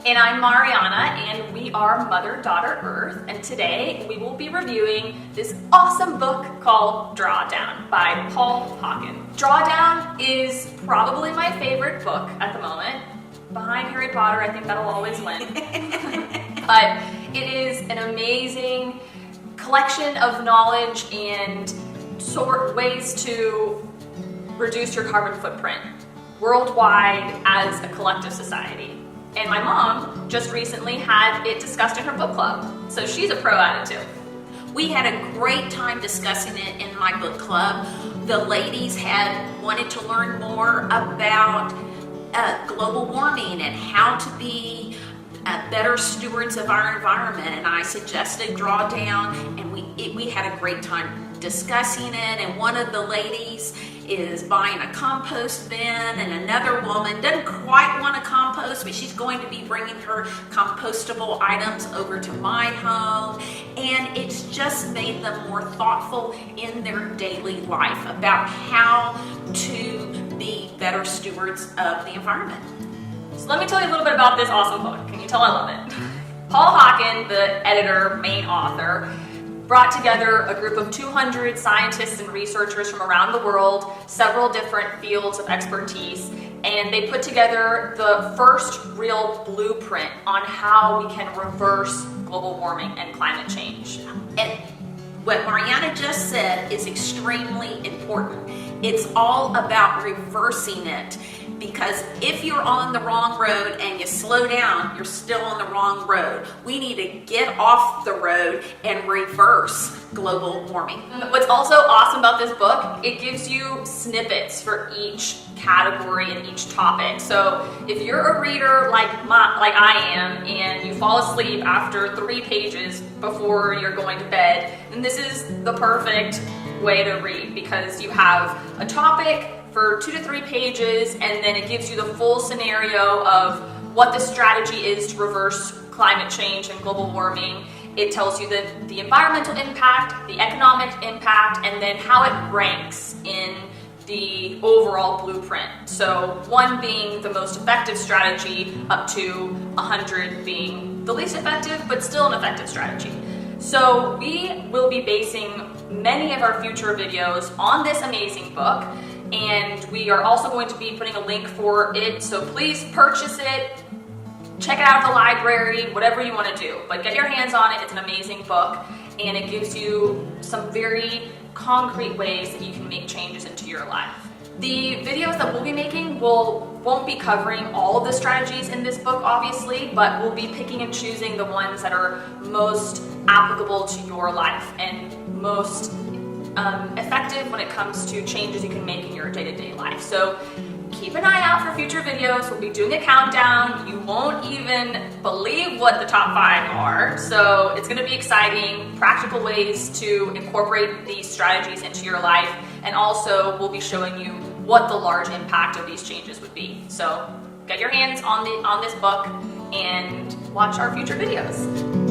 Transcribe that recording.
And I'm Mariana, and we are Mother-Daughter Earth, and today we will be reviewing this awesome book called Drawdown by Paul Hawken. Drawdown is probably my favorite book at the moment. Behind Harry Potter, I think that'll always win. But it is an amazing collection of knowledge and ways to reduce your carbon footprint worldwide as a collective society. And my mom just recently had it discussed in her book club, so she's a pro at it too. We had a great time discussing it in my book club. The ladies had wanted to learn more about global warming and how to be better stewards of our environment, and I suggested Drawdown, and we had a great time discussing it. And one of the ladies is buying a compost bin, and another woman doesn't quite want to compost, but she's going to be bringing her compostable items over to my home, and it's just made them more thoughtful in their daily life about how to be better stewards of the environment. So let me tell you a little bit about this awesome book. Can you tell I love it? Paul Hawken, the editor, main author, brought together a group of 200 scientists and researchers from around the world, several different fields of expertise, and they put together the first real blueprint on how we can reverse global warming and climate change. And what Mariana just said is extremely important. It's all about reversing it, because if you're on the wrong road and you slow down, you're still on the wrong road. We need to get off the road and reverse global warming. What's also awesome about this book, it gives you snippets for each category and each topic. So if you're a reader like I am, and you fall asleep after 3 pages before you're going to bed, then this is the perfect way to read, because you have a topic for 2 to 3 pages, and then it gives you the full scenario of what the strategy is to reverse climate change and global warming. It tells you the environmental impact, the economic impact, and then how it ranks in the overall blueprint. So 1 being the most effective strategy, up to 100 being the least effective, but still an effective strategy. So we will be basing many of our future videos on this amazing book, and we are also going to be putting a link for it, so please purchase it, check it out at the library, whatever you want to do, but get your hands on it. It's an amazing book, and it gives you some very concrete ways that you can make changes into your life. The videos that we'll be making won't be covering all of the strategies in this book, obviously, but we'll be picking and choosing the ones that are most applicable to your life and most effective when it comes to changes you can make in your day-to-day life. So keep an eye out for future videos. We'll be doing a countdown. You won't even believe what the top 5 are. So it's going to be exciting, practical ways to incorporate these strategies into your life, and also we'll be showing you what the large impact of these changes would be. So get your hands on this book and watch our future videos.